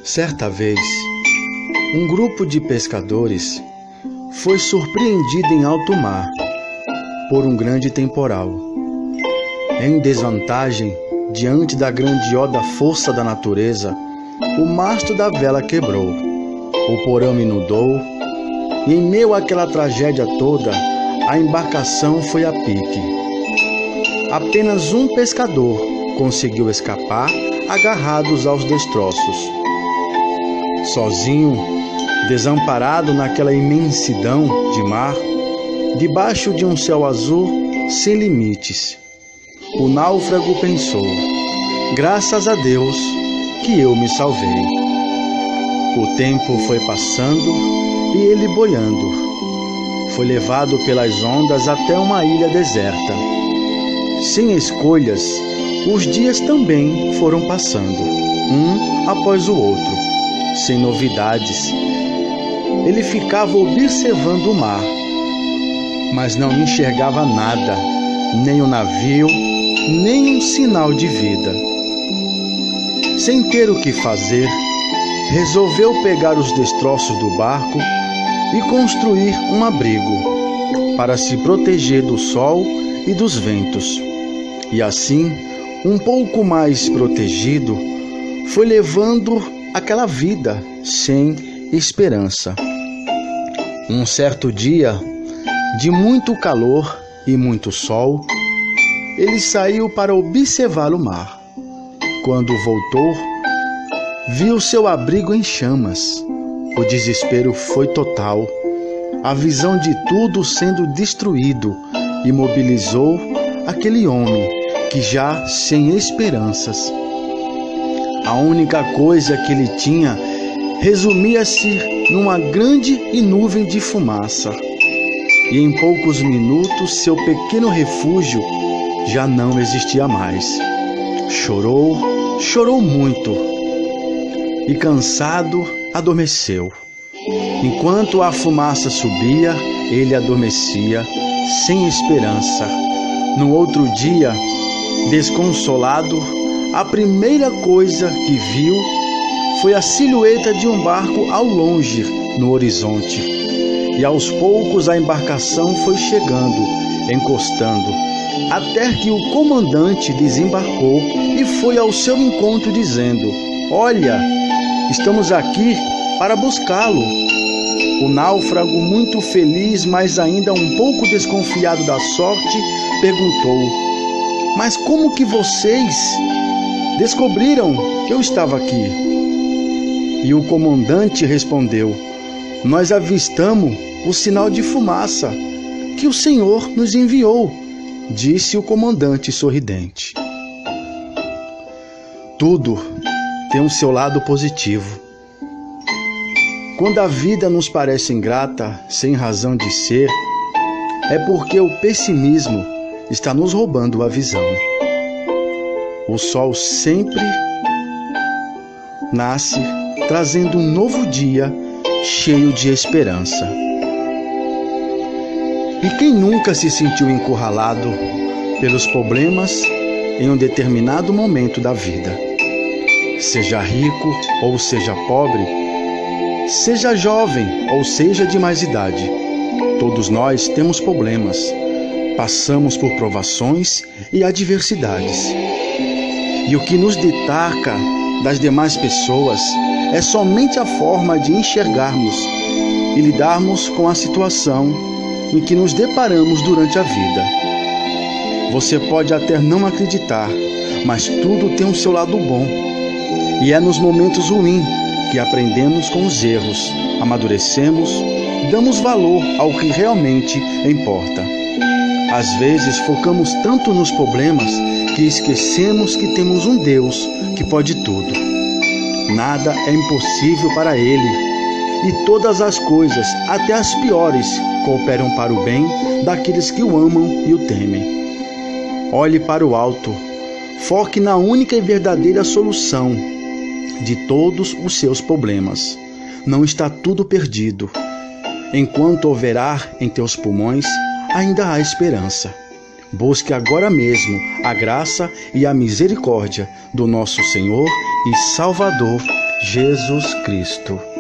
Certa vez, um grupo de pescadores foi surpreendido em alto mar por um grande temporal. Em desvantagem diante da grandiosa força da natureza, o mastro da vela quebrou, o porão inundou, e em meio àquela tragédia toda, a embarcação foi a pique. Apenas um pescador conseguiu escapar, agarrados aos destroços. Sozinho, desamparado naquela imensidão de mar, debaixo de um céu azul sem limites, o náufrago pensou: graças a Deus que eu me salvei. O tempo foi passando e ele boiando. Foi levado pelas ondas até uma ilha deserta. Sem escolhas, os dias também foram passando, um após o outro, sem novidades. Ele ficava observando o mar, mas não enxergava nada, nem o navio, nem um sinal de vida. Sem ter o que fazer, resolveu pegar os destroços do barco e construir um abrigo para se proteger do sol e dos ventos. E assim, um pouco mais protegido, foi levando aquela vida sem esperança. Um certo dia, de muito calor e muito sol, ele saiu para observar o mar. Quando voltou, viu seu abrigo em chamas. O desespero foi total. A visão de tudo sendo destruído imobilizou aquele homem que já sem esperanças. A única coisa que ele tinha resumia-se numa grande nuvem de fumaça. E em poucos minutos seu pequeno refúgio já não existia mais. Chorou muito e cansado adormeceu. Enquanto a fumaça subia, ele adormecia sem esperança. No outro dia, desconsolado, a primeira coisa que viu foi a silhueta de um barco ao longe no horizonte. E aos poucos a embarcação foi chegando, encostando, até que o comandante desembarcou e foi ao seu encontro dizendo: olha, estamos aqui para buscá-lo. O náufrago, muito feliz, mas ainda um pouco desconfiado da sorte, perguntou: mas como que vocês descobriram que eu estava aqui? E o comandante respondeu: nós avistamos o sinal de fumaça que o Senhor nos enviou, disse o comandante sorridente. Tudo tem o seu lado positivo. Quando a vida nos parece ingrata, sem razão de ser, é porque o pessimismo está nos roubando a visão. O sol sempre nasce trazendo um novo dia cheio de esperança. E quem nunca se sentiu encurralado pelos problemas em um determinado momento da vida? Seja rico ou seja pobre, seja jovem ou seja de mais idade, todos nós temos problemas, passamos por provações e adversidades. E o que nos destaca das demais pessoas é somente a forma de enxergarmos e lidarmos com a situação em que nos deparamos durante a vida. Você pode até não acreditar, mas tudo tem o seu lado bom. E é nos momentos ruins que aprendemos com os erros, amadurecemos, damos valor ao que realmente importa. Às vezes focamos tanto nos problemas que esquecemos que temos um Deus que pode tudo. Nada é impossível para Ele, e todas as coisas, até as piores, cooperam para o bem daqueles que o amam e o temem. Olhe para o alto, foque na única e verdadeira solução de todos os seus problemas. Não está tudo perdido. Enquanto houver ar em teus pulmões, ainda há esperança. Busque agora mesmo a graça e a misericórdia do nosso Senhor e Salvador Jesus Cristo.